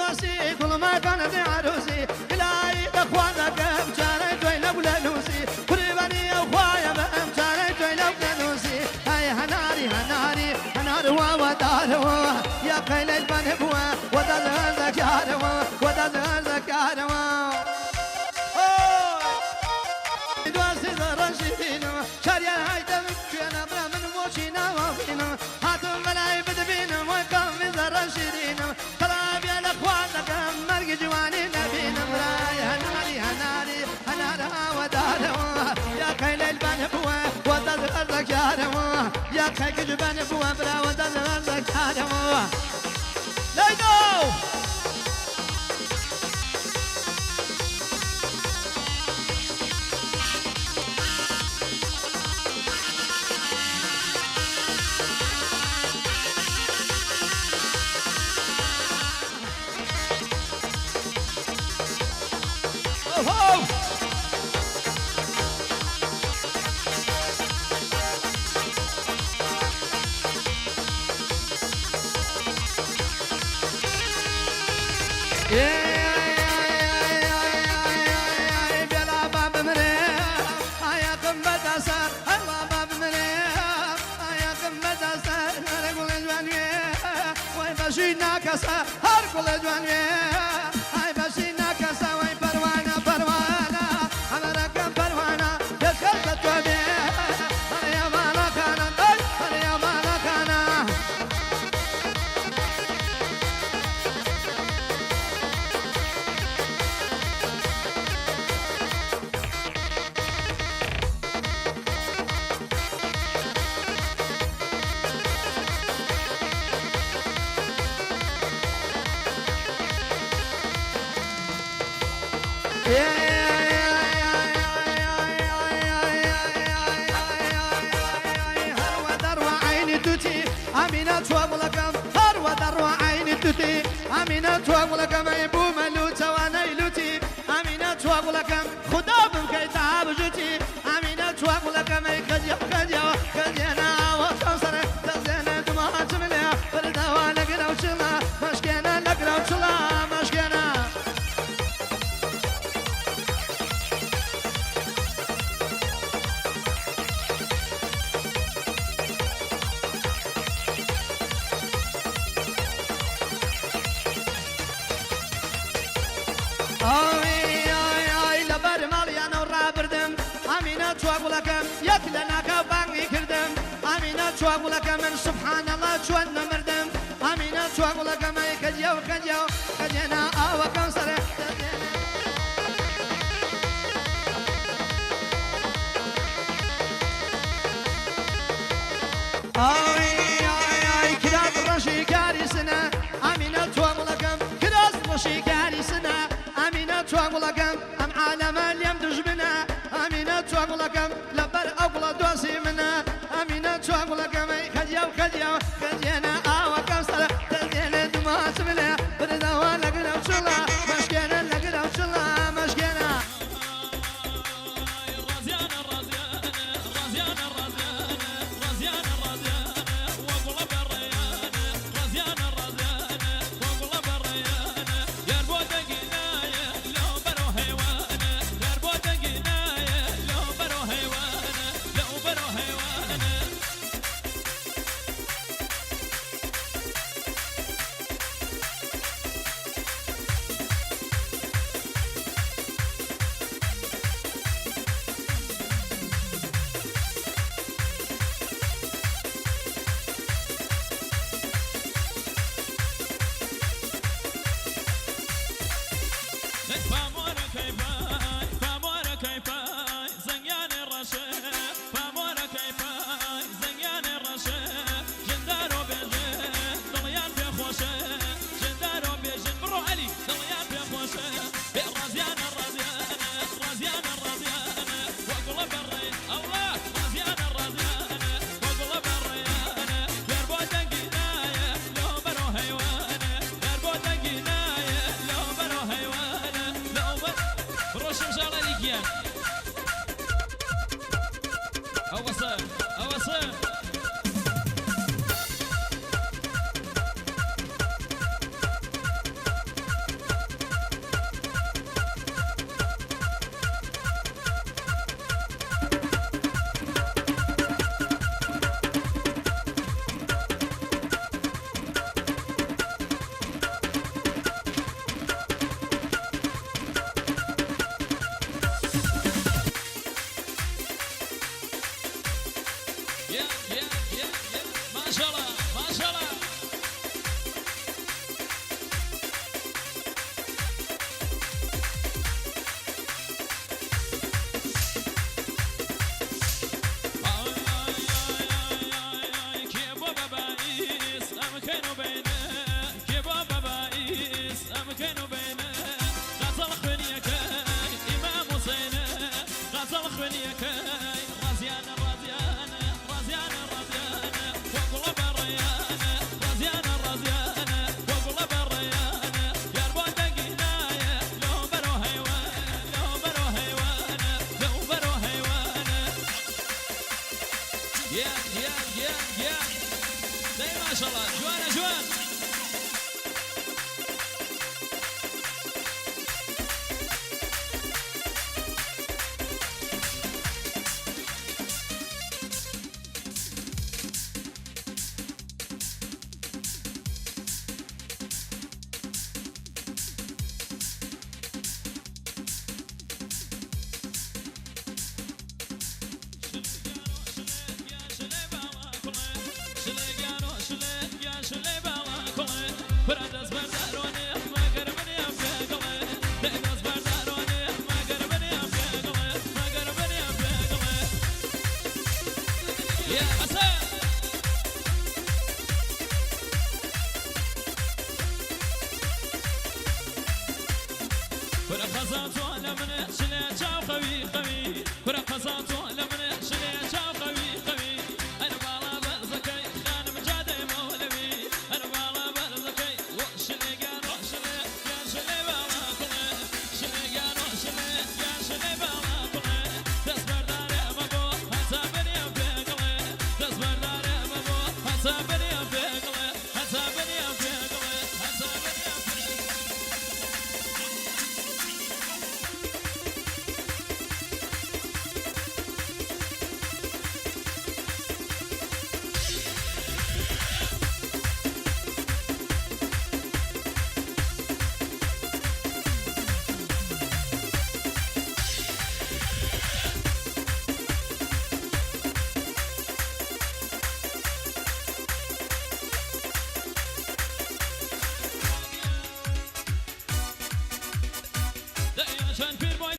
راسي كل ما كانت عروسي إلهي أخوانك بجاري تويلة ولا نوسي قريباني أخوايا بمجاري تويلة ولا نوسي هاي هناري هناري هنار وداروا يا قيل البنبوا ودار ذكاروا ودار ذكاروا دواسي زرشينا شاريا هايدا كنا برا من موشينا وفينا هاتم ملاي بدبينا وكم في زرشينا طلاب يا الاخوانك مرق جواني نبينا براي هناري هناري هنارها وداروا يا خيل البنبوا ودار ذكاروا يا خيل البنبوا برا ودار ذكاروا ليدو هر كل جواني هاي بشينا كسا وي پروانه پروانه انا ركب پروانه يشكر توبي يا مالا كان يا مالا كان أمينة وأقولكم أيبو ملوتة وأنا يلوتي أمينة وأقولكم خدا بمكي تعب جوتي أمينة وأقولكم أي خديا خديا خدينا وكوثر تزينا دماغ تمليا بردا ولقنا وشلا مشكينا لقنا وشلا مشكينا أقولكم يكلنا كباني كردم أمينة أقولكم من سبحان الله شوان مردم أمينة أقولكم أي كجيو كجيو كجينا أو كوثر كراس رشي كاريسنا أمينة أقولكم كراس رشي كاريسنا أمينة أقولكم أم عالم اليوم دجبنا أمينة أقولكم لبر أقول دوسي منا أمينة أقولكم خديو خديو خدينا أو كوثر تزينا دماغ تمليا بردا ولقنا وشلا مشكينا لقنا وشلا مشكينا يا زي ما شاء الله جوان جوان فرق خزات ولا من شلة جاو خوي خوي فرق خزات ولا